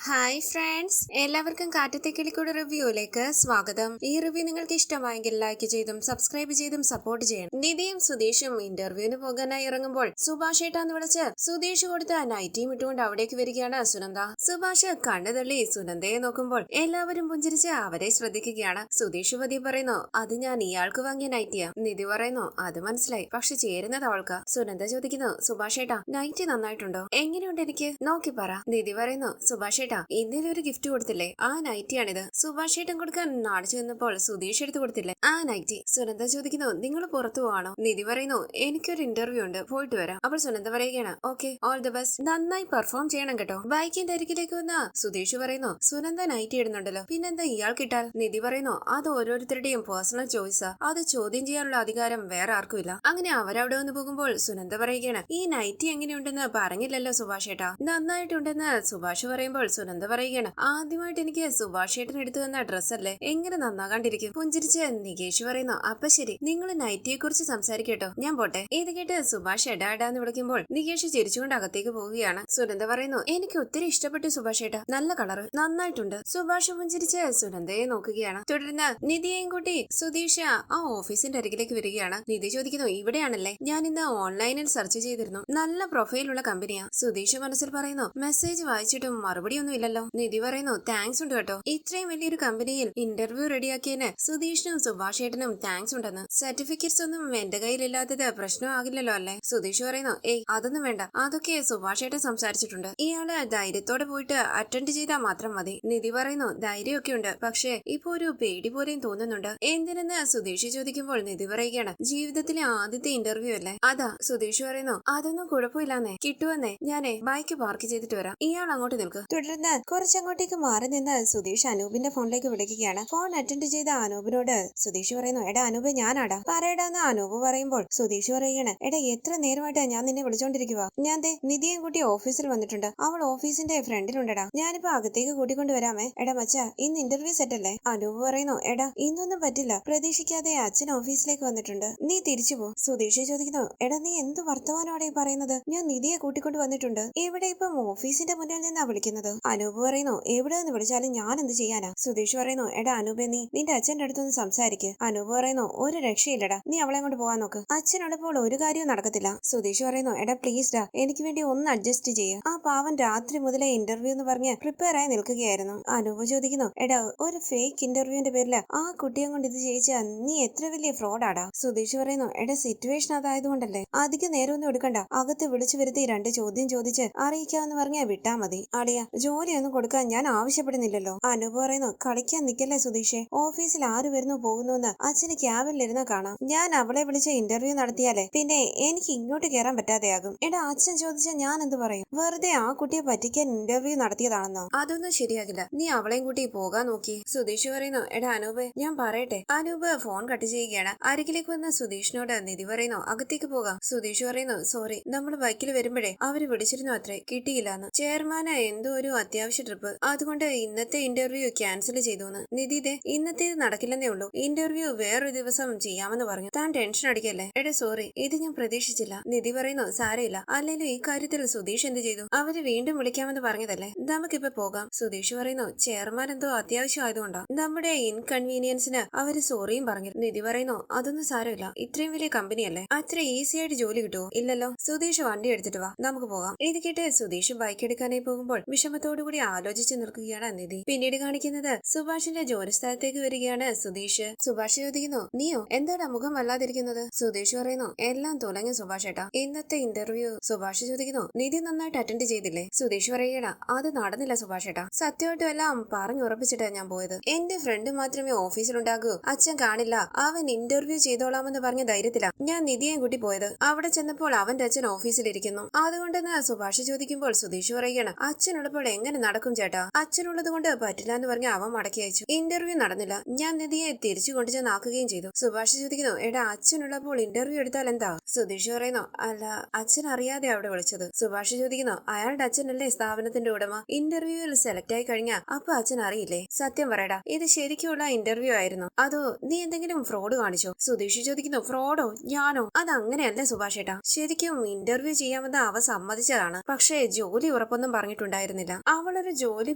Hi friends, എല്ലാവർക്കും കാറ്റത്തേക്കിളിക്കൂടെ റിവ്യൂയിലേക്ക് സ്വാഗതം. ഈ റിവ്യൂ നിങ്ങൾക്ക് ഇഷ്ടമായെങ്കിൽ ലൈക്ക് ചെയ്തും സബ്സ്ക്രൈബ് ചെയ്തും സപ്പോർട്ട് ചെയ്യണം. നിധിയും സുധീഷും ഇന്റർവ്യൂവിന് പോകാനായി ഇറങ്ങുമ്പോൾ സുഭാഷ് ഏട്ടാന്ന് വിളിച്ച് സുധീഷ് കൊടുത്ത നൈറ്റിയും ഇട്ടുകൊണ്ട് അവിടേക്ക് വരികയാണ് സുനന്ദ. സുഭാഷ് കണ്ണു തള്ളി സുനന്ദയെ നോക്കുമ്പോൾ എല്ലാവരും പുഞ്ചിരിച്ച് അവരെ ശ്രദ്ധിക്കുകയാണ്. സുധീഷ് പതി പറയുന്നു, അത് ഞാൻ ഇയാൾക്ക് വാങ്ങിയ നൈറ്റിയാ. നിധി പറയുന്നു, അത് മനസ്സിലായി, പക്ഷെ ചേരുന്നത് അവൾക്ക്. സുനന്ദ ചോദിക്കുന്നു, സുഭാഷ് ഏട്ടാ നൈറ്റി നന്നായിട്ടുണ്ടോ? എങ്ങനെയുണ്ട് എനിക്ക് നോക്കി പറ. നിധി പറയുന്നു, സുഭാഷ് ഇന്നലെ ഒരു ഗിഫ്റ്റ് കൊടുത്തില്ലേ, ആ നൈറ്റിയാണിത്. സുഭാഷ് ഏട്ടൻ കൊടുക്കാൻ നാണിച്ചു നിന്നപ്പോൾ സുധീഷ് എടുത്തു കൊടുത്തില്ലേ ആ നൈറ്റി. സുനന്ദ ചോദിക്കുന്നു, നിങ്ങൾ പുറത്തു പോവാണോ? നിധി പറയുന്നു, എനിക്കൊരു ഇന്റർവ്യൂ ഉണ്ട്, പോയിട്ട് വരാം. അപ്പോൾ സുനന്ദ പറയുകയാണ്, ഓക്കെ, ഓൾ ദി ബെസ്റ്റ്, നന്നായി പെർഫോം ചെയ്യണം കേട്ടോ. ബൈക്കിന്റെ അരികിലേക്ക് വന്ന സുധീഷ് പറയുന്നു, സുനന്ദ നൈറ്റി ഇടുന്നുണ്ടല്ലോ, പിന്നെന്താ ഇയാൾക്കിട്ടാൽ? നിധി പറയുന്നു, അത് ഓരോരുത്തരുടെയും പേഴ്സണൽ ചോയ്സാ, അത് ചോദ്യം ചെയ്യാനുള്ള അധികാരം വേറെ ആർക്കുമില്ല. അങ്ങനെ അവരവിടെ വന്ന് പോകുമ്പോൾ സുനന്ദ പറയുകയാണ്, ഈ നൈറ്റി എങ്ങനെയുണ്ടെന്ന് പറഞ്ഞില്ലല്ലോ സുഭാഷ് ഏട്ടാ. നന്നായിട്ടുണ്ടെന്ന് സുഭാഷ് പറയുമ്പോൾ സുനന്ദ പറയുകയാണ്, ആദ്യമായിട്ട് എനിക്ക് സുഭാഷ് ഏട്ടൻ എടുത്തു തന്ന ഡ്രസ്സല്ലേ, എങ്ങനെ നന്നാകാണ്ടിരിക്കും? പുഞ്ചിരിച്ച് നികേഷ് പറയുന്നു, അപ്പൊ ശരി, നിങ്ങൾ നൈറ്റിയെ കുറിച്ച് സംസാരിക്കട്ടോ, ഞാൻ പോട്ടെ. ഇത് കേട്ട് സുഭാഷ് എടാന്ന് വിളിക്കുമ്പോൾ നികേഷ് ചിരിച്ചുകൊണ്ട് അകത്തേക്ക് പോവുകയാണ്. സുനന്ദ പറയുന്നു, എനിക്ക് ഒത്തിരി ഇഷ്ടപ്പെട്ടു സുഭാഷ് ഏട്ടാ, നല്ല കളറ്, നന്നായിട്ടുണ്ട്. സുഭാഷ് പുഞ്ചിരിച്ച് സുനന്ദയെ നോക്കുകയാണ്. തുടർന്ന് നിധിയെയും കൂട്ടി സുധീഷ് ആ ഓഫീസിന്റെ അരികിലേക്ക് വരികയാണ്. നിധി ചോദിക്കുന്നു, ഇവിടെയാണല്ലേ, ഞാൻ ഇന്ന് ഓൺലൈനിൽ സെർച്ച് ചെയ്തിരുന്നു, നല്ല പ്രൊഫൈലുള്ള കമ്പനിയാ. സുധീഷ് മനസ്സിൽ പറയുന്നു, മെസ്സേജ് വായിച്ചിട്ടും മറുപടി ഒന്നും ഇല്ലല്ലോ. നിധി പറയുന്നു, താങ്ക്സ് ഉണ്ട് കേട്ടോ, ഇത്രയും വലിയൊരു കമ്പനിയിൽ ഇന്റർവ്യൂ റെഡിയാക്കിയതിന് സുധീഷിനും സുഭാഷ് ഏട്ടനും താങ്ക്സ് ഉണ്ടെന്ന്. സർട്ടിഫിക്കറ്റ്സ് ഒന്നും എന്റെ കയ്യിലില്ലാത്തത് പ്രശ്നമാകില്ലല്ലോ അല്ലേ? സുധീഷ് പറയുന്നു, ഏയ് അതൊന്നും വേണ്ട, അതൊക്കെ സുഭാഷ് ഏട്ടൻ സംസാരിച്ചിട്ടുണ്ട്, ഇയാള് ധൈര്യത്തോടെ പോയിട്ട് അറ്റൻഡ് ചെയ്താൽ മാത്രം മതി. നിധി പറയുന്നു, ധൈര്യമൊക്കെ ഉണ്ട്, പക്ഷേ ഇപ്പൊ ഒരു പേടി പോലെയും തോന്നുന്നുണ്ട്. എന്തിനെന്ന് സുധീഷ് ചോദിക്കുമ്പോൾ നിധി പറയുകയാണ്, ജീവിതത്തിലെ ആദ്യത്തെ ഇന്റർവ്യൂ അല്ലേ, അതാ. സുധീഷ് പറയുന്നു, അതൊന്നും കുഴപ്പമില്ലാന്നേ, കിട്ടുവന്നേ, ഞാനേ ബൈക്ക് പാർക്ക് ചെയ്തിട്ട് വരാം, ഇയാൾ അങ്ങോട്ട് നിൽക്ക്. തുടർന്ന് കുറച്ചങ്ങോട്ടേക്ക് മാറി നിന്ന് സുധീഷ് അനൂപിന്റെ ഫോണിലേക്ക് വിളിക്കുകയാണ്. ഫോൺ അറ്റൻഡ് ചെയ്ത അനൂപിനോട് സുധീഷ് പറയുന്നു, എടാ അനൂപ്, ഞാനാടാ, പറയടാന്ന് അനൂപ് പറയുമ്പോൾ സുധീഷ് പറയുകയാണ്, എടാ എത്ര നേരമായിട്ടാ ഞാൻ നിന്നെ വിളിച്ചോണ്ടിരിക്കുക, ഞാൻ ദേ നിധിയും കൂട്ടി ഓഫീസിൽ വന്നിട്ടുണ്ട്, അവൾ ഓഫീസിന്റെ ഫ്രണ്ടിലുണ്ടടാ, ഞാനിപ്പോ അകത്തേക്ക് കൂട്ടിക്കൊണ്ട് വരാമേ. എടാ മച്ച, ഇന്ന് ഇന്റർവ്യൂ സെറ്റ് അല്ലേ? അനൂപ് പറയുന്നു, എടാ ഇന്നൊന്നും പറ്റില്ല, പ്രതീക്ഷിക്കാതെ അച്ഛൻ ഓഫീസിലേക്ക് വന്നിട്ടുണ്ട്, നീ തിരിച്ചു പോ. സുധീഷ് ചോദിക്കുന്നു, എടാ നീ എന്ത് വർത്തമാനോടെ പറയുന്നത്, ഞാൻ നിധിയെ കൂട്ടിക്കൊണ്ട് വന്നിട്ടുണ്ട്, ഇവിടെ ഇപ്പം ഓഫീസിന്റെ മുന്നിൽ നിന്നാ വിളിക്കുന്നത്. അനൂപ് പറയുന്നു, എവിടെ നിന്ന് വിളിച്ചാലും ഞാൻ എന്ത് ചെയ്യാനാ? സുധീഷ് പറയുന്നു, എടാ അനൂപെ, നീ നിന്റെ അച്ഛന്റെ അടുത്തൊന്ന് സംസാരിക്ക്. അനൂപ് പറയുന്നു, ഒരു രക്ഷയില്ലടാ, നീ അവളെ കൊണ്ട് പോകാൻ നോക്ക്, അച്ഛനുള്ളപ്പോൾ ഒരു കാര്യവും നടക്കത്തില്ല. സുധീഷ് പറയുന്നു, എടാ പ്ലീസ് ഡാ, എനിക്ക് വേണ്ടി ഒന്ന് അഡ്ജസ്റ്റ് ചെയ്യ്, ആ പാവൻ രാത്രി മുതലേ ഇന്റർവ്യൂ എന്ന് പറഞ്ഞ് പ്രിപ്പയർ ആയി നിൽക്കുകയായിരുന്നു. അനൂപ് ചോദിക്കുന്നു, എടാ ഒരു ഫേക്ക് ഇന്റർവ്യൂവിന്റെ പേരില് ആ കുട്ടിയെ കൊണ്ട് ഇത് ചെയ്യിച്ചാ നീ എത്ര വലിയ ഫ്രോഡാടാ? സുധീഷ് പറയുന്നു, എടാ സിറ്റുവേഷൻ അതായതുകൊണ്ടല്ലേ, അധികം നേരമൊന്നും എടുക്കണ്ട, അകത്ത് വിളിച്ചു വരുത്തി 2 ചോദ്യം ചോദിച്ച് അറിയിക്കാന്ന് പറഞ്ഞാ വിട്ടാ മതി. അടിയ ജോലിയൊന്നും കൊടുക്കാൻ ഞാൻ ആവശ്യപ്പെടുന്നില്ലല്ലോ. അനൂപ് പറയുന്നു, കളിക്കാൻ നിക്കല്ലേ സുധീഷേ, ഓഫീസിൽ ആര് വരുന്നു പോകുന്നു അച്ഛന് ക്യാബിലിരുന്ന് കാണാം, ഞാൻ അവളെ വിളിച്ച് ഇന്റർവ്യൂ നടത്തിയാലേ പിന്നെ എനിക്ക് ഇങ്ങോട്ട് കയറാൻ പറ്റാതെയാകും. എടാ അച്ഛൻ ചോദിച്ചാൽ ഞാൻ എന്ത് പറയും? വെറുതെ ആ കുട്ടിയെ പറ്റിക്കാൻ ഇന്റർവ്യൂ നടത്തിയതാണെന്നോ? അതൊന്നും ശരിയാകില്ല, നീ അവളെയും കൂട്ടി പോകാൻ നോക്കി. സുധീഷ് പറയുന്നു, എടാ അനൂപ്, ഞാൻ പറയട്ടെ. അനൂപ് ഫോൺ കട്ട് ചെയ്യുകയാണ്. അരികിലേക്ക് വന്ന സുധീഷിനോട് നിധി പറയുന്നു, അകത്തേക്ക് പോകാം. സുധീഷ് പറയുന്നു, സോറി, നമ്മൾ ബൈക്കിൽ വരുമ്പോഴേ അവര് വിളിച്ചിരുന്നു അത്രേ, കിട്ടിയില്ലാന്ന്. ചെയർമാന് എന്തോ ഒരു അത്യാവശ്യ ട്രിപ്പ്, അതുകൊണ്ട് ഇന്നത്തെ ഇന്റർവ്യൂ ക്യാൻസൽ ചെയ്തു. നിധി, ഇന്നത്തേത് നടക്കില്ലെന്നേ ഉള്ളൂ, ഇന്റർവ്യൂ വേറൊരു ദിവസം ചെയ്യാമെന്ന് പറഞ്ഞു, താൻ ടെൻഷൻ അടിക്കല്ലേ. എടാ സോറി, ഇത് ഞാൻ പ്രതീക്ഷിച്ചില്ല. നിധി പറയുന്നു, സാരയില്ല, അല്ലെങ്കിലും ഈ കാര്യത്തിൽ സുധീഷ് എന്ത് ചെയ്തു? അവര് വീണ്ടും വിളിക്കാമെന്ന് പറഞ്ഞതല്ലേ, നമുക്കിപ്പോ പോകാം. സുധീഷ് പറയുന്നു, ചെയർമാൻ എന്തോ അത്യാവശ്യം ആയതുകൊണ്ടാ, നമ്മുടെ ഇൻകൺവീനിയൻസിന് അവര് സോറിയും പറഞ്ഞു. നിധി പറയുന്നു, അതൊന്നും സാരമില്ല, ഇത്രയും വലിയ കമ്പനിയല്ലേ, അത്ര ഈസി ആയിട്ട് ജോലി കിട്ടുമോ? ഇല്ലല്ലോ. സുധീഷ് വണ്ടി എടുത്തിട്ട് വാ, നമുക്ക് പോകാം. ഇത് കേട്ട് സുധീഷ് ബൈക്ക് എടുക്കാനായി പോകുമ്പോൾ വിഷമത്തോടുകൂടി ആലോചിച്ച് നിൽക്കുകയാണ് നിധി. പിന്നീട് കാണിക്കുന്നത് സുഭാഷിന്റെ ജോലിസ്ഥലത്തേക്ക് വരികയാണ് സുധീഷ്. സുഭാഷ് ചോദിക്കുന്നു, നീയോ എന്താടാ മുഖം വല്ലാതിരിക്കുന്നത്? സുധീഷ് പറയുന്നു, എല്ലാം തുലഞ്ഞു സുഭാഷ് ഏട്ടാ, ഇന്നത്തെ ഇന്റർവ്യൂ. സുഭാഷ് ചോദിക്കുന്നു, നിധി നന്നായിട്ട് അറ്റൻഡ് ചെയ്തില്ലേ? സുധീഷ് പറയുകയാണ്, അത് നടന്നില്ല സുഭാഷ് ഏട്ടാ, സത്യമായിട്ടും എല്ലാം പറഞ്ഞുറപ്പിച്ചിട്ടാ ഞാൻ പോയത്, എന്റെ ഫ്രണ്ട് മാത്രമേ ഓഫീസിലുണ്ടാകൂ, അച്ഛൻ കാണില്ല, അവൻ ഇന്റർവ്യൂ ചെയ്തോളാമെന്ന് പറഞ്ഞ ധൈര്യത്തിലാ ഞാൻ നിധിയെ കൂട്ടി പോയത്. അവിടെ ചെന്നപ്പോൾ അവന്റെ അച്ഛൻ ഓഫീസിലിരിക്കുന്നു, അതുകൊണ്ടെന്ന് സുഭാഷ് ചോദിക്കുമ്പോൾ സുധീഷ് പറയുകയാണ്, അച്ഛനുള്ളപ്പോൾ എങ്ങനെ നടക്കും ചേട്ടാ? അച്ഛനുള്ളത് കൊണ്ട് പറ്റില്ല എന്ന് പറഞ്ഞ് അവൻ മടക്കി അയച്ചു. ഇന്റർവ്യൂ നടന്നില്ല, ഞാൻ നിധിയെ തിരിച്ചു കൊണ്ടുചെന്നാക്കുകയും ചെയ്തു. സുഭാഷ് ചോദിക്കുന്നു, എടാ അച്ഛനുള്ളപ്പോൾ ഇന്റർവ്യൂ എടുത്താൽ എന്താ? സുധീഷ് പറയുന്നു, അല്ല, അച്ഛൻ അറിയാതെ അവിടെ വിളിച്ചത്. സുഭാഷ് ചോദിക്കുന്നു, അയാളുടെ അച്ഛനല്ലേ സ്ഥാപനത്തിന്റെ ഉടമ, ഇന്റർവ്യൂവിൽ സെലക്ട് ആയി കഴിഞ്ഞാ അപ്പൊ അച്ഛൻ അറിയില്ലേ? സത്യം പറയടാ, ഇത് ശരിക്കുള്ള ഇന്റർവ്യൂ ആയിരുന്നു അതോ നീ എന്തെങ്കിലും ഫ്രോഡ് കാണിച്ചോ? സുധീഷ് ചോദിക്കുന്നു, ഫ്രോഡോ? ഞാനോ? അതങ്ങനെയല്ല സുഭാഷ് ഏട്ടാ, ശരിക്കും ഇന്റർവ്യൂ ചെയ്യാമെന്ന് അവ സമ്മതിച്ചതാണ്, പക്ഷേ ജോലി ഉറപ്പൊന്നും പറഞ്ഞിട്ടുണ്ടായിരുന്നില്ല. അവളൊരു ജോലി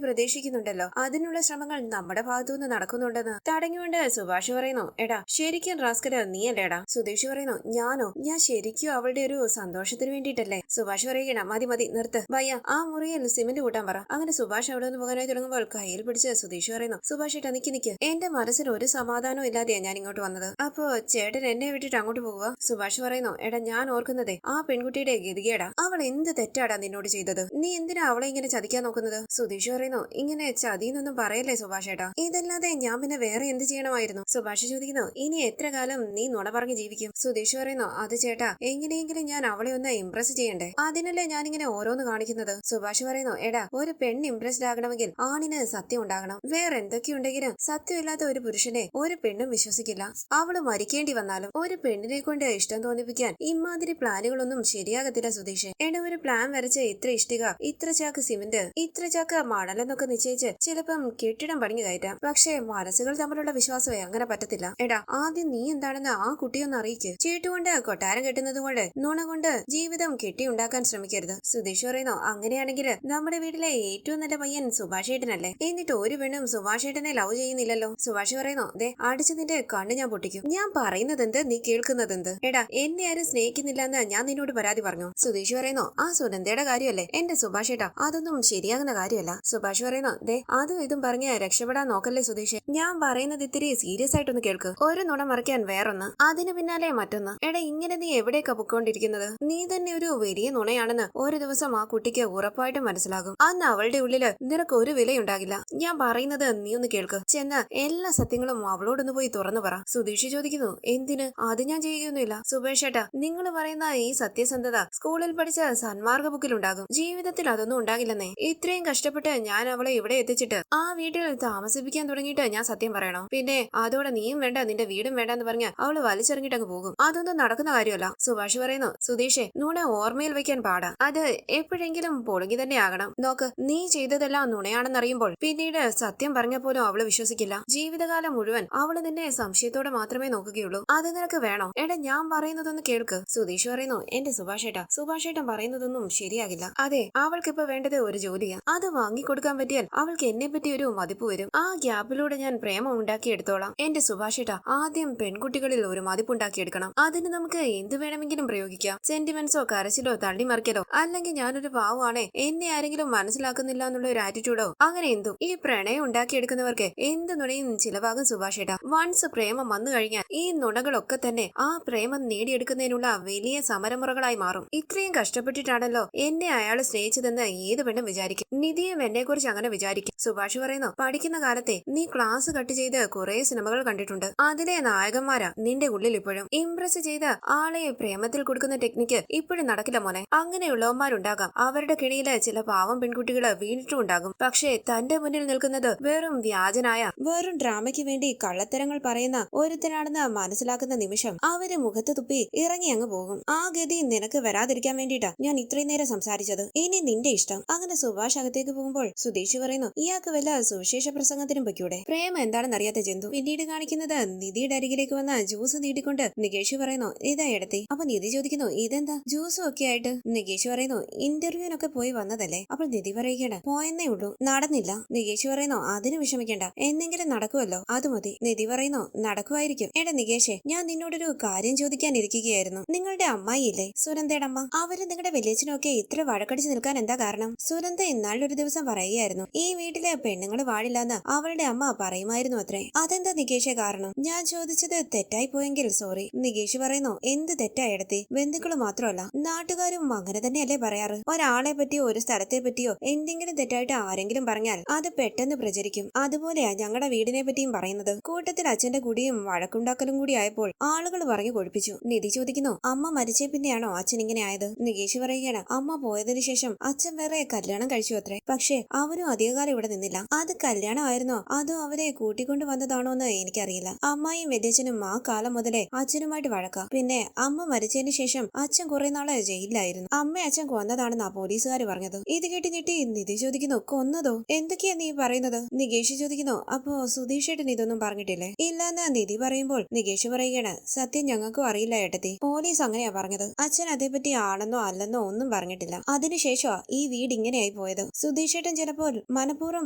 പ്രതീക്ഷിക്കുന്നുണ്ടല്ലോ, അതിനുള്ള ശ്രമങ്ങൾ നമ്മുടെ ഭാഗത്തുനിന്ന് നടക്കുന്നുണ്ടെന്ന് തടഞ്ഞുകൊണ്ട് സുഭാഷ് പറയുന്നു. എടാ ശരിക്കും റാസ്കല് നീയല്ലേടാ? സുധീഷ് പറയുന്നു. ഞാനോ? ഞാൻ ശരിക്കും അവളുടെ ഒരു സന്തോഷത്തിന് വേണ്ടിയിട്ടല്ലേ? സുഭാഷ് പറയുകയാണ്. മതി മതി നിർത്ത് ഭയ്യ, ആ മുറിയിൽ സിമന്റ് കൂട്ടാൻ പറ. അങ്ങനെ സുഭാഷ് അവിടെ നിന്ന് പോകാനായി തുടങ്ങുമ്പോൾ കയ്യിൽ പിടിച്ച് സുധീഷ് പറയുന്നു. സുഭാഷ് ഏട്ടാ നിക്ക്, എന്റെ മനസ്സിൽ ഒരു സമാധാനവും ഇല്ലാതെയാ ഞാൻ ഇങ്ങോട്ട് വന്നത്. അപ്പോ ചേട്ടൻ എന്നെ വിട്ടിട്ട് അങ്ങോട്ട് പോവുക? സുഭാഷ് പറയുന്നു. എടാ ഞാൻ ഓർക്കുന്നതേ ആ പെൺകുട്ടിയുടെ ഗതികേടാ. അവൾ എന്ത് തെറ്റാടാ നിന്നോട് ചെയ്തത്? നീ എന്തിനാ അവളെ ഇങ്ങനെ ചതിക്കാൻ നോക്കുന്നത്? സുധീഷ് പറയുന്നു. ഇങ്ങനെ ചതിന്നൊന്നും പറയല്ലേ സുഭാഷ് ഏട്ടാ, ഇതല്ലാതെ ഞാൻ പിന്നെ വേറെ എന്ത് ചെയ്യണമായിരുന്നു? സുഭാഷ് ചോദിക്കുന്നു. ഇനി എത്ര കാലം നീ നുണ പറഞ്ഞ് ജീവിക്കും? സുധീഷ് പറയുന്നു. അത് ചേട്ടാ, എങ്ങനെയെങ്കിലും ഞാൻ അവളെ ഒന്ന് ഇംപ്രസ് ചെയ്യണ്ടേ, അതിനല്ലേ ഞാൻ ഇങ്ങനെ ഓരോന്ന് കാണിക്കുന്നത്? സുഭാഷ് പറയുന്നു. എടാ ഒരു പെണ്ണ് ഇംപ്രസ്ഡ് ആകണമെങ്കിൽ ആണിന് സത്യം ഉണ്ടാകണം. വേറെ എന്തൊക്കെയുണ്ടെങ്കിലും സത്യമില്ലാത്ത ഒരു പുരുഷനെ ഒരു പെണ്ണും വിശ്വസിക്കില്ല. അവള് മരിക്കേണ്ടി വന്നാലും ഒരു പെണ്ണിനെ കൊണ്ട് ഇഷ്ടം തോന്നിപ്പിക്കാൻ ഇമാതിരി പ്ലാനുകളൊന്നും ശരിയാകത്തില്ല സുധീഷ്. എടാ ഒരു പ്ലാൻ വരച്ച് ഇത്ര ഇഷ്ടിക, ഇത്ര ചാക്ക് സിമന്റ്, ഇത്ര ചാക്ക് മണലെന്നൊക്കെ നിശ്ചയിച്ച് ചിലപ്പം കെട്ടിടം പണിഞ്ഞു കയറ്റാം. പക്ഷേ മനസ്സുകൾ തമ്മിലുള്ള വിശ്വാസമേ അങ്ങനെ പറ്റത്തില്ല. എടാ ആദ്യം നീ എന്താണെന്ന് ആ കുട്ടിയൊന്ന് അറിയിക്ക്. ചീട്ടുകൊണ്ട് കൊട്ടാരം കെട്ടുന്നത് കൊണ്ട് നുണ കൊണ്ട് ജീവിതം കെട്ടിയുണ്ടാക്കാൻ ശ്രമിക്കരുത്. സുധീഷ് പറയുന്നു. അങ്ങനെയാണെങ്കിൽ നമ്മുടെ വീട്ടിലെ ഏറ്റവും നല്ല പയ്യൻ സുഭാഷ് ഏട്ടനല്ലേ? എന്നിട്ട് ഒരു പെണ്ണും സുഭാഷ് ഏട്ടനെ ലവ് ചെയ്യുന്നില്ലല്ലോ? സുഭാഷ് പറയുന്നു. ദേ അടിച്ചു നിന്റെ കണ്ണ് ഞാൻ പൊട്ടിക്കും. ഞാൻ പറയുന്നത് എന്ത്, നീ കേൾക്കുന്നത് എന്ത്? എടാ എന്നെ ആരും സ്നേഹിക്കുന്നില്ല എന്ന് ഞാൻ നിന്നോട് പരാതി പറഞ്ഞു. സുധീഷ് പറയുന്നു. ആ സുനന്ദയുടെ കാര്യമല്ലേ എന്റെ സുഭാഷ് ഏട്ടാ, അതൊന്നും ശരിയാകുന്ന കാര്യമല്ല. സുഭാഷ് പറയുന്നു. ദേ അതും ഇതും പറഞ്ഞ് രക്ഷപ്പെടാൻ നോക്കല്ലേ സുധീഷ്, ഞാൻ പറയുന്നത് ഇത്തിരി സീരിയസ് ആയിട്ടൊന്ന് കേൾക്ക്. ഒരു നുണ മറിക്കാൻ വേറൊന്ന്, അതിന് പിന്നാലെ മറ്റൊന്ന്. എടാ ഇങ്ങനെ നീ എവിടേക്കാ പൊക്കോണ്ടിരിക്കുന്നത്? നീ തന്നെ ഒരു വലിയ നുണയാണെന്ന് ഒരു ദിവസം ആ കുട്ടിക്ക് ഉറപ്പായിട്ടും മനസ്സിലാകും. അന്ന് അവളുടെ ഉള്ളില് നിനക്ക് ഒരു വിലയുണ്ടാകില്ല. ഞാൻ പറയുന്നത് നീ ഒന്ന് കേൾക്ക്. ചെന്ന് എല്ലാ സത്യങ്ങളും അവളോടൊന്ന് പോയി തുറന്നു പറ. സുധീഷ് ചോദിക്കുന്നു. എന്തിന്? അത് ഞാൻ ചെയ്യുകയൊന്നുമില്ല. സുബേഷ് ഏട്ടാ, നിങ്ങൾ പറയുന്ന ഈ സത്യസന്ധത സ്കൂളിൽ പഠിച്ച സന്മാർഗ ബുക്കിലുണ്ടാകും, ജീവിതത്തിൽ അതൊന്നും ഉണ്ടാകില്ലെന്നേ. ഇത്രയും കഷ്ടപ്പെട്ട് ഞാൻ അവളെ ഇവിടെ എത്തിച്ചിട്ട് ആ വീട്ടിൽ താമസിപ്പിക്കാൻ തുടങ്ങിയിട്ട് ഞാൻ സത്യം പറയണോ? പിന്നെ അതോടെ നീയും വേണ്ട നിന്റെ വീടും വേണ്ടെന്ന് പറഞ്ഞ് അവള് വലിച്ചെറിഞ്ഞിട്ട് അങ്ങ് പോകും. അതൊന്നും നടക്കുന്ന കാര്യമല്ല. സുഭാഷ് പറയുന്നു. സുധീഷേ നുണ ഓർമ്മയിൽ വെക്കാൻ പാടാ, അത് എപ്പോഴെങ്കിലും പൊളുങ്ങി തന്നെ ആകണം. നോക്ക്, നീ ചെയ്തതെല്ലാം നുണയാണെന്നറിയുമ്പോൾ പിന്നീട് സത്യം പറഞ്ഞ പോലും അവള് വിശ്വസിക്കില്ല. ജീവിതകാലം മുഴുവൻ അവള് നിന്നെ സംശയത്തോടെ മാത്രമേ നോക്കുകയുള്ളൂ. അത് നിനക്ക് വേണോ? എടാ ഞാൻ പറയുന്നതൊന്ന് കേൾക്ക്. സുധീഷ് പറയുന്നു. എന്റെ സുഭാഷേട്ടാ, സുഭാഷേട്ടൻ പറയുന്നതൊന്നും ശരിയാകില്ല. അതെ അവൾക്കിപ്പോ വേണ്ടത് ഒരു ജോലിയാ. അത് വാങ്ങിക്കൊടുക്കാൻ പറ്റിയാൽ അവൾക്ക് എന്നെ പറ്റി ഒരു മതിപ്പ് വരും. ആ ഗ്യാപ്പിലൂടെ ഞാൻ പ്രേമം ഉണ്ടാക്കിയെടുത്തോളാം. എന്റെ സുഭാഷേട്ടാ, ആദ്യം പെൺകുട്ടികളിൽ ഒരു മതിപ്പുണ്ടാക്കിയെടുക്കണം. അതിന് നമുക്ക് എന്ത് വേണമെങ്കിലും പ്രയോഗിക്കാം. സെന്റിമെന്റ്സോ കരച്ചിലോ തള്ളിമറിക്കലോ, അല്ലെങ്കിൽ ഞാനൊരു പാവമാണേ എന്നെ ആരെങ്കിലും മനസ്സിലാക്കുന്നില്ല എന്നുള്ള ഒരു ആറ്റിറ്റ്യൂഡോ, അങ്ങനെ എന്തും. ഈ പ്രണയം ഉണ്ടാക്കിയെടുക്കുന്നവർക്ക് എന്ത് നുണയും ചിലവാകും സുഭാഷേട്ടാ. വൺസ് പ്രേമം വന്നു കഴിഞ്ഞാൽ ഈ നുണകളൊക്കെ തന്നെ ആ പ്രേമം നേടിയെടുക്കുന്നതിനുള്ള വലിയ സമരമുറകളായി മാറും. ഇത്രയും കഷ്ടപ്പെട്ടിട്ടാണല്ലോ എന്നെ അയാള് സ്നേഹിച്ചതെന്ന് ഏത് പെണ്ണും വിചാരിക്കും. നിധിയും എന്നെ കുറിച്ച് അങ്ങനെ വിചാരിക്കും. സുഭാഷ് പറയുന്നു. പഠിക്കുന്ന കാലത്തെ നീ ക്ലാസ് കട്ട് ചെയ്ത് കുറെ സിനിമകൾ കണ്ടിട്ടുണ്ട്. അതിലെ നായകന്മാരാ നിന്റെ ഉള്ളിൽ ഇപ്പോഴും. ഇംപ്രസ് ചെയ്ത് ആളെ പ്രേമത്തിൽ കൊടുക്കുന്ന ടെക്നിക്ക് ഇപ്പോഴും നടക്കില്ല മോനെ. അങ്ങനെയുള്ളവന്മാരുണ്ടാകാം, അവരുടെ കിണിയില് ചില പാവം പെൺകുട്ടികള് വീണിട്ടും ഉണ്ടാകും. പക്ഷേ തന്റെ മുന്നിൽ നിൽക്കുന്നത് വെറും വ്യാജനായ, വെറും ഡ്രാമയ്ക്ക് വേണ്ടി കള്ളത്തരങ്ങൾ പറയുന്ന ഒരുത്തനാണെന്ന് മനസ്സിലാക്കുന്ന നിമിഷം അവര് മുഖത്ത് തുപ്പി ഇറങ്ങി അങ്ങ് പോകും. ആ ഗതി നിനക്ക് വരാതിരിക്കാൻ വേണ്ടിട്ടാ ഞാൻ ഇത്രയും നേരം സംസാരിച്ചത്. ഇനി നിന്റെ ഇഷ്ടം. അങ്ങനെ സുഭാഷ് അകത്തേക്ക് പോകുമ്പോൾ സുധീഷ് പറയുന്നു. ഇയാൾക്ക് വല്ല സുവിശേഷ പ്രസംഗത്തിനും പൊയ്ക്കൂടെ? പ്രേമം എന്താണെന്ന് അറിയാത്ത ജന്തു. പിന്നീട് കാണിക്കുന്നത് നിധിയുടെ അരികിലേക്ക് വന്ന ജ്യൂസ് നീട്ടിക്കൊണ്ട് നികേഷ് പറയുന്നു. ഇതാ എടുത്തി. അപ്പൊ നിധി ചോദിക്കുന്നു. ഇതെന്താ ജ്യൂസും ഒക്കെ ആയിട്ട്? നികേഷ് പറയുന്നു. ഇന്റർവ്യൂവിനൊക്കെ പോയി വന്നതല്ലേ? അപ്പോൾ നിധി പറയുകയാണ്. പോയെന്നേ ഉള്ളൂ, നടന്നില്ല. നികേഷ് പറയുന്നു. അതിന് വിഷമിക്കണ്ട, എന്നെങ്കിലും നടക്കുമല്ലോ, അത് മതി. നിധി പറയുന്നു. നടക്കുമായിരിക്കും. എടാ നികേഷേ, ഞാൻ നിന്നോടൊരു കാര്യം ചോദിക്കാൻ ഇരിക്കുകയായിരുന്നു. നിങ്ങളുടെ അമ്മായിയില്ലേ സുനന്ദയുടെ അമ്മ, അവര് നിങ്ങളുടെ വില്ലേജിനൊക്കെ ഇത്ര വഴക്കടിച്ച് നിൽക്കാൻ എന്താ കാരണം? സുനന്ദ ഇന്നാളൊരു ദിവസം പറയുകയായിരുന്നു ഈ വീട്ടിലെ പെണ്ണുങ്ങൾ വാഴില്ലെന്ന് അവളുടെ അമ്മ പറയുമായിരുന്നു അത്രേ. അതെന്താ നികേഷേ കാരണം? ഞാൻ ചോദിച്ചത് തെറ്റായി പോയെങ്കിൽ സോറി. നികേഷ് പറയുന്നു. എന്ത് തെറ്റായെടുത്തി? ബന്ധുക്കള് മാത്രമല്ല നാട്ടുകാരും അങ്ങനെ തന്നെയല്ലേ പറയാറ്. ഒരാളെ പറ്റിയോ ഒരു സ്ഥലത്തെ പറ്റിയോ എന്തെങ്കിലും തെറ്റായിട്ട് ആരെങ്കിലും പറഞ്ഞാൽ അത് പെട്ടെന്ന് പ്രചരിക്കും. അതുപോലെയാ ഞങ്ങളുടെ വീടിനെ പറ്റിയും പറയുന്നത്. കൂട്ടത്തിൽ അച്ഛന്റെ കുടിയും വഴക്കുണ്ടാക്കലും കൂടി ആയപ്പോൾ ആളുകൾ പറഞ്ഞു കൊഴിപ്പിച്ചു. നിധി ചോദിക്കുന്നു. അമ്മ മരിച്ചേ പിന്നെയാണോ അച്ഛൻ ഇങ്ങനെ ആയത്? നികേഷ് പറയുകയാണ്. അമ്മ പോയതിനു ശേഷം അച്ഛൻ വേറെ കല്യാണം കഴിച്ചു അത്രേ. പക്ഷേ അവരും അധികകാലം ഇവിടെ നിന്നില്ല. അത് കല്യാണമായിരുന്നോ അതോ അവരെ കൂട്ടിക്കൊണ്ടു വന്നതാണോ എന്ന് എനിക്കറിയില്ല. അമ്മായും വല്യച്ഛനും ആ കാലം മുതലേ അച്ഛനുമായിട്ട് വഴക്കാം. പിന്നെ അമ്മ മരിച്ചതിന് ശേഷം അച്ഛൻ കുറെ നാളെ ജയിലിലായിരുന്നു. അമ്മ അച്ഛൻ കൊന്നതാണെന്നാ പോലീസുകാർ പറഞ്ഞത്. ഇത് കേട്ട് ഞെട്ടി നിധി ചോദിക്കുന്നു. കൊന്നതോ? എന്തൊക്കെയാ നീ പറയുന്നത്? നികേഷ് ചോദിക്കുന്നു. അപ്പോ സുധീഷ് ഏട്ടൻ ഇതൊന്നും പറഞ്ഞിട്ടില്ലേ? ഇല്ലെന്ന് നിധി പറയുമ്പോൾ നികേഷ് പറയുകയാണ്. സത്യം ഞങ്ങൾക്കും അറിയില്ല ഏട്ടത്തി, പോലീസ് അങ്ങനെയാ പറഞ്ഞത്. അച്ഛൻ അതേപറ്റി ആണെന്നോ അല്ലെന്നോ ഒന്നും പറഞ്ഞിട്ടില്ല. അതിനുശേഷമാ ഈ വീട് ഇങ്ങനെയായി പോയത്. സുധീഷേട്ടൻ ചിലപ്പോൾ മനഃപൂർവ്വം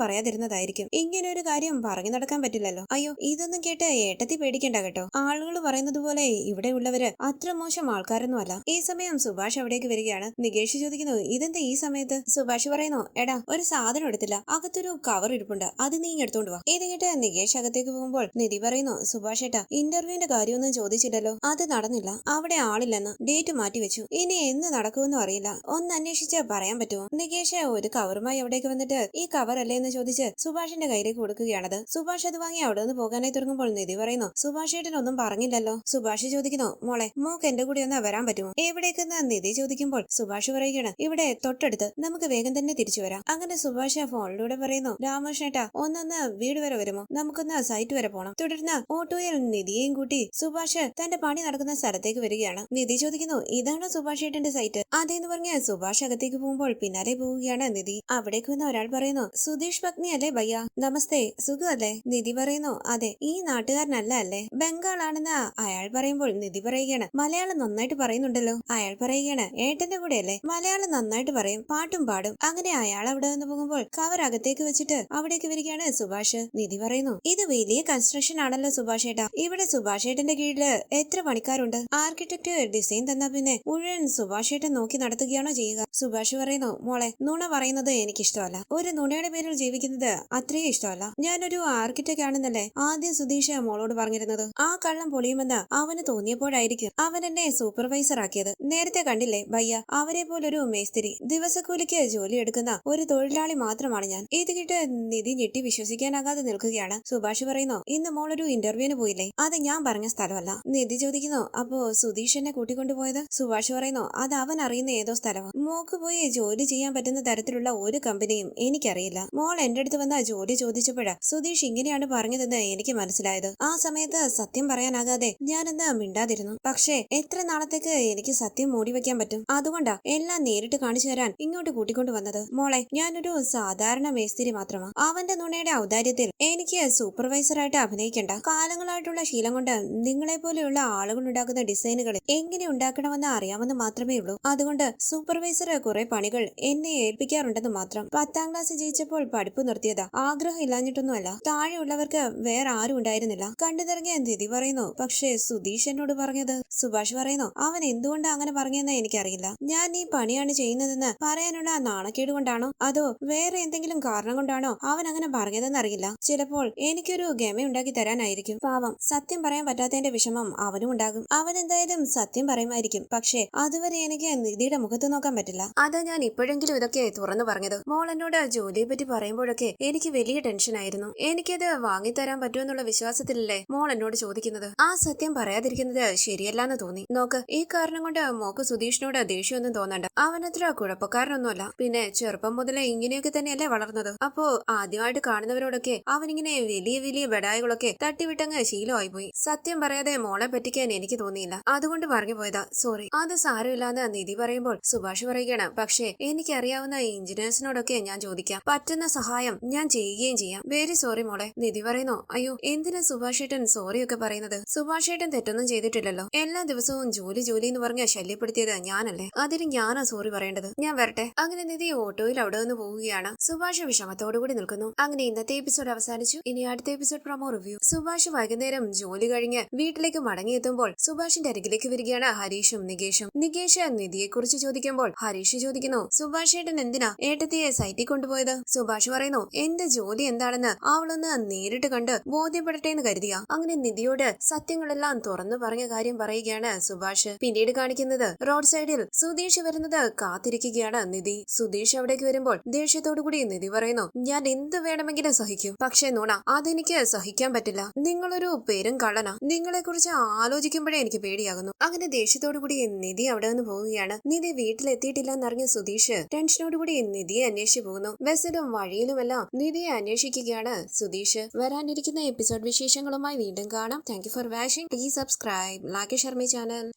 പറയാതിരുന്നതായിരിക്കും. ഇങ്ങനെ ഒരു കാര്യം പറഞ്ഞു നടക്കാൻ പറ്റില്ലല്ലോ. അയ്യോ, ഇതൊന്നും കേട്ട് ഏട്ടത്തി പേടിക്കണ്ട കേട്ടോ. ആളുകൾ പറയുന്നത് പോലെ ഇവിടെ ഉള്ളവര് അത്ര മോശം ആൾക്കാരൊന്നും അല്ല. ഈ സമയം സുഭാഷ് അവിടേക്ക് വരികയാണ്. നികേഷ് ചോദിക്കുന്നു, ഇതെന്താ ഈ സമയത്ത്? സുഭാഷ് പറയുന്നു, എടാ ഒരു സാധനം എടുത്തില്ല, അകത്തൊരു കവർ ഇരിപ്പുണ്ട്, അത് നീ എടുത്തോണ്ട് വാ. ഇത് കേട്ട് നികേഷ് അകത്തേക്ക് പോകുമ്പോൾ നിധി പറയുന്നു, സുഭാഷ് ഏട്ടാ, ഇന്റർവ്യൂവിന്റെ കാര്യമൊന്നും ചോദിച്ചില്ലല്ലോ. അത് നടന്നില്ല, അവിടെ ആളില്ലെന്ന്, ഡേറ്റ് മാറ്റി വെച്ചു. ഇനി എന്ന് നടക്കുമെന്നും അറിയില്ല, ഒന്ന് അന്വേഷിച്ച് പറയാൻ പറ്റുമോ? നികേഷ് ഒരു കവറുമായി അവിടേക്ക് വന്നിട്ട് ഈ കവർ അല്ലേ എന്ന് ചോദിച്ച് സുഭാഷിന്റെ കയ്യിലേക്ക് കൊടുക്കുകയാണത്. സുഭാഷ് അത് വാങ്ങി അവിടെ നിന്ന് പോകാനായി തുടങ്ങുമ്പോൾ നിധി പറയുന്നു, സുഭാഷ് ഏട്ടനൊന്നും പറഞ്ഞില്ലല്ലോ. സുഭാഷ് ചോദിക്കുന്നു, മോളെ മോക്ക് എന്റെ കൂടെ ഒന്ന് വരാൻ പറ്റുമോ? എവിടേക്കെന്ന് നിധി ചോദിക്കുമ്പോൾ സുഭാഷ് പറയുകയാണ്, ഇവിടെ തൊട്ടടുത്ത്, നമുക്ക് വേഗം തന്നെ തിരിച്ചു വരാം. അങ്ങനെ സുഭാഷ് ഫോണിലൂടെ പറയുന്നു, രാമകൃഷ്ണേട്ടാ ഒന്നൊന്ന് വീട് വരെ വരുമോ? നമുക്കൊന്ന് സൈറ്റ് വരെ പോണം. തുടർന്ന് ഓട്ടോയിൽ നിധിയെയും കൂട്ടി സുഭാഷ് തന്റെ പണി നടക്കുന്ന സ്ഥലത്തേക്ക് വരികയാണ്. നിധി ചോദിക്കുന്നു, ഇതാണോ സുഭാഷ് ഏട്ടന്റെ സൈറ്റ്? അതേന്ന് പറഞ്ഞ് സുഭാഷ് അകത്തേക്ക് പോകുമ്പോൾ പിന്നാലെ പോവുകയാണ് നിധി. അവിടേക്ക് വന്ന ഒരാൾ പറയുന്നു, സുധീഷ് പത്നി അല്ലേ ഭയ്യ? നമസ്തേ, സുഖമല്ലേ? നിധി പറയുന്നു, അതെ. ഈ നാട്ടുകാരനല്ല അല്ലേ? ബംഗാളാണെന്ന് അയാൾ പറയുമ്പോൾ നിധി പറയുകയാണ്, മലയാളം നന്നായിട്ട് പറയുന്നുണ്ടല്ലോ. അയാൾ പറയുകയാണ്, ഏട്ടന്റെ കൂടെ അല്ലേ? മലയാളം നന്നായിട്ട് പറയും, പാട്ടും പാടും. അങ്ങനെ അയാൾ അവിടെ നിന്ന് പോകുമ്പോൾ കവർ അകത്തേക്ക് വെച്ചിട്ട് അവിടേക്ക് വരികയാണ് സുഭാഷ്. നിധി പറയുന്നു, ഇത് വലിയ കൺസ്ട്രക്ഷൻ ആണല്ലോ സുഭാഷ് ഏട്ടാ. ഇവിടെ സുഭാഷ് ഏട്ടന്റെ കീഴില് എത്ര പണിക്കാരുണ്ട്? ആർക്കിടെക്ട് ഡിസൈൻ തന്നാ പിന്നെ മുഴുവൻ സുഭാഷ് ഏട്ടൻ നോക്കി നടത്തുകയാണോ ചെയ്യുക? സുഭാഷ് പറയുന്നു, മോളെ നുണ പറയുന്നത് എനിക്കിഷ്ടമല്ല. ഒരു നുണയുടെ പേരിൽ ജീവിക്കുന്നത് അത്രയും ഇഷ്ടമല്ല. ഞാനൊരു ആർക്കിടെക്ട് ആണെന്നല്ലേ ആദ്യം സുധീഷ് മോളോട് പറഞ്ഞിരുന്നത്. ആ കള്ളം പൊളിയുമെന്ന് അവന് തോന്നിയപ്പോഴായിരിക്കും അവൻ എന്നെ സൂപ്പർവൈസർ ആക്കിയത്. നേരത്തെ കണ്ടില്ലേ ഭയ്യ, അവരെ പോലൊരു മേസ്തിരി, ദിവസക്കൂലിക്ക് ജോലി എടുക്കുന്ന ഒരു തൊഴിലാളി മാത്രമാണ് ഞാൻ. ഇത് കേട്ട് നിധി ഞെട്ടി വിശ്വസിക്കാനാകാതെ നിൽക്കുകയാണ്. സുഭാഷ് പറയുന്നു, ഇന്ന് മോളൊരു ഇന്റർവ്യൂവിന് പോയില്ലേ? അത് ഞാൻ പറഞ്ഞ സ്ഥലമല്ല. നിധി ചോദിക്കുന്നു, അപ്പോ സുധീഷ് എന്നെ കൂട്ടിക്കൊണ്ടുപോയത്? സുഭാഷ് പറയുന്നു, അത് അവൻ അറിയുന്ന ഏതോ സ്ഥലമാണ്. മോക്ക് പോയി ജോലി ചെയ്യാൻ പറ്റുന്ന തരത്തിലുള്ള ഒരു കമ്പനിയും എനിക്കറിയില്ല. മോൾ എന്റെ അടുത്ത് വന്ന ജോലി ചോദിച്ചപ്പോഴാ സുധീഷ് ഇങ്ങനെയാണ് പറഞ്ഞതെന്ന് എനിക്ക് മനസ്സിലായത്. ആ സമയത്ത് സത്യം പറയാനാകാതെ ഞാനെന്ന് മിണ്ടാതിരുന്നു. പക്ഷേ എത്ര നാളത്തേക്ക് എനിക്ക് സത്യം മൂടി വെക്കാൻ പറ്റും? അതുകൊണ്ടാ എല്ലാം നേരിട്ട് കാണിച്ചു തരാൻ ഇങ്ങോട്ട് കൂട്ടിക്കൊണ്ടു വന്നത്. മോളെ, ഞാനൊരു സാധാരണ മേസ്തിരി മാത്രമാണ്. അവന്റെ നുണയുടെ ഔദാര്യത്തിൽ എനിക്ക് സൂപ്പർവൈസറായിട്ട് അഭിനയിക്കേണ്ട. കാലങ്ങളായിട്ടുള്ള ശീലം കൊണ്ട് നിങ്ങളെ പോലെയുള്ള ആളുകൾ ഉണ്ടാക്കുന്ന ഡിസൈനുകൾ എങ്ങനെ ഉണ്ടാക്കണമെന്ന് അറിയാമെന്ന് മാത്രമേ ഉള്ളൂ. അതുകൊണ്ട് സൂപ്പർവൈസർ കുറെ പണികൾ എന്നെ ഏൽപ്പിക്കാറുണ്ടെന്ന് മാത്രം. 10ാം ക്ലാസ് ജയിച്ചപ്പോൾ പഠിപ്പ് നിർത്തിയതാ. ആഗ്രഹം ഇല്ലാഞ്ഞിട്ടൊന്നുമല്ല. താഴെയുള്ളവർക്ക് വേറെ ആരും ഉണ്ടായിരുന്നില്ല. കണ്ടു തിറങ്ങിയ നിധി പറയുന്നു, പക്ഷേ സുധീഷ് എന്നോട് പറഞ്ഞത്? സുഭാഷ് പറയുന്നു, അവൻ എന്തുകൊണ്ടാ അങ്ങനെ പറഞ്ഞെന്ന് എനിക്കറിയില്ല. ഞാൻ ഈ പണിയാണ് ചെയ്യുന്നതെന്ന് പറയാനുള്ള നാണക്കേട് കൊണ്ടാണോ അതോ വേറെ എന്തെങ്കിലും കാരണം കൊണ്ടാണോ അവൻ അങ്ങനെ പറഞ്ഞതെന്ന് അറിയില്ല. ചിലപ്പോൾ എനിക്കൊരു ഗമയുണ്ടാക്കി തരാനായിരിക്കും. പാവം, സത്യം പറയാൻ പറ്റാത്തതിന്റെ വിഷമം അവനും ഉണ്ടാകും. അവൻ എന്തായാലും സത്യം പറയുമായിരിക്കും. പക്ഷേ അതുവരെ എനിക്ക് നിധിയുടെ മുഖത്ത് നോക്കാൻ പറ്റില്ല. അതാ ഞാൻ ഇപ്പോഴെങ്കിലും ഇതൊക്കെ തുറന്നു പറഞ്ഞത്. മോൾ എന്നോട് ജോലിയെ പറ്റി പറയുമ്പോഴൊക്കെ എനിക്ക് വലിയ ടെൻഷനായിരുന്നു. എനിക്കത് വാങ്ങിത്തരാൻ പറ്റുമെന്നുള്ള വിശ്വാസത്തിലല്ലേ മോൾ എന്നോട് ചോദിക്കുന്നത്. ആ സത്യം പറയാതിരിക്കുന്നത് ശരിയല്ലാന്ന് തോന്നി. നോക്ക്, ഈ കാരണം കൊണ്ട് മോക്ക് സുധീഷിനോട് ദേഷ്യമൊന്നും തോന്നണ്ട. അവനത്ര കുഴപ്പക്കാരനൊന്നുമല്ല. പിന്നെ ചെറുപ്പം മുതലേ ഇങ്ങനെയൊക്കെ തന്നെയല്ലേ വളർന്നത്. അപ്പോ ആദ്യമായിട്ട് കാണുന്നവരോടൊക്കെ അവനിങ്ങനെ വലിയ വലിയ ബെഡായികളൊക്കെ തട്ടിവിട്ടങ്ങ് ശീലമായി പോയി. സത്യം പറയാതെ മോളെ പറ്റിക്കാൻ എനിക്ക് തോന്നിയില്ല, അതുകൊണ്ട് പറഞ്ഞു പോയതാ, സോറി. അത് സാരമില്ലാന്ന് നിധി പറയുമ്പോൾ സുഭാഷ് പറയുകയാണ്, പക്ഷേ എനിക്കറിയാവുന്ന എഞ്ചിനീയേഴ്സിനോടൊക്കെ ഞാൻ ചോദിക്കാം, പറ്റുന്ന സഹായം ഞാൻ ചെയ്യുകയും ചെയ്യാം. വെരി സോറി മോളെ. നിധി പറയുന്നു, അയ്യോ എന്തിനാ സുഭാഷ് ഏട്ടൻ സോറി ഒക്കെ പറയുന്നത്? സുഭാഷ് ഏട്ടൻ തെറ്റൊന്നും ചെയ്തിട്ടില്ലല്ലോ. എല്ലാ ദിവസവും ജോലി ജോലി എന്ന് പറഞ്ഞ് ശല്യപ്പെടുത്തിയത് ഞാനല്ലേ? അതിന് ഞാനാ സോറി പറയേണ്ടത്. ഞാൻ വരട്ടെ. അങ്ങനെ നിധി ഓട്ടോയിൽ അവിടെ നിന്ന് പോവുകയാണ്. സുഭാഷ് വിഷമത്തോടുകൂടി നിൽക്കുന്നു. അങ്ങനെ ഇന്നത്തെ എപ്പിസോഡ് അവസാനിച്ചു. ഇനി അടുത്ത എപ്പിസോഡ് പ്രൊമോ റിവ്യൂ. സുഭാഷ് വൈകുന്നേരം ജോലി കഴിഞ്ഞ് വീട്ടിലേക്ക് മടങ്ങിയെത്തുമ്പോൾ സുഭാഷിന്റെ അരികിലേക്ക് വരികയാണ് ഹരീഷും നികേഷും. നികേഷ് നിധിയെ കുറിച്ച് ചോദിക്കുമ്പോൾ ഹരീഷ് ചോദിക്കുന്നു, സുഭാഷ് ഏട്ടൻ എന്തിനാ ഏട്ടത്തിയെ സൈറ്റിൽ കൊണ്ടുപോയത്? സുഭാഷ് പറയുന്നു, എന്റെ ജോലി എന്താണെന്ന് അവളൊന്ന് നേരിട്ട് കണ്ട് ബോധ്യപ്പെടട്ടെ എന്ന് കരുതിയാ. അങ്ങനെ നിധിയോട് സത്യങ്ങളെല്ലാം തുറന്നു പറഞ്ഞ കാര്യം പറയുകയാണ് സുഭാഷ്. പിന്നീട് കാണിക്കുന്നത് റോഡ് സൈഡിൽ സുധീഷ് വരുന്നത് കാത്തിരിക്കുകയാണ് നിധി. സുധീഷ് അവിടേക്ക് വരുമ്പോൾ ദേഷ്യത്തോടു കൂടി നിധി പറയുന്നു, ഞാൻ എന്ത് വേണമെങ്കിലും സഹിക്കും, പക്ഷേ നുണ അതെനിക്ക് സഹിക്കാൻ പറ്റില്ല. നിങ്ങളൊരു പേരും കള്ളനാ. നിങ്ങളെ കുറിച്ച് ആലോചിക്കുമ്പോഴേ എനിക്ക് പേടിയാകുന്നു. അങ്ങനെ ദേഷ്യത്തോടു കൂടി നിധി അവിടെ നിന്ന് പോവുകയാണ്. നിധി വീട്ടിലെത്തിയിട്ടില്ല എന്നറിഞ്ഞ സുധീഷ് ടെൻഷനോടുകൂടി നിധിയെ അന്വേഷിച്ചു പോകുന്നു. ബസ്സിലും വഴിയിലുമെല്ലാം നിധിയെ അന്വേഷിക്കുകയാണ് സുധീഷ്. വരാനിരിക്കുന്ന എപ്പിസോഡ് വിശേഷങ്ങളുമായി വീണ്ടും കാണാം. Thank you for watching. Please subscribe, like, share my channel.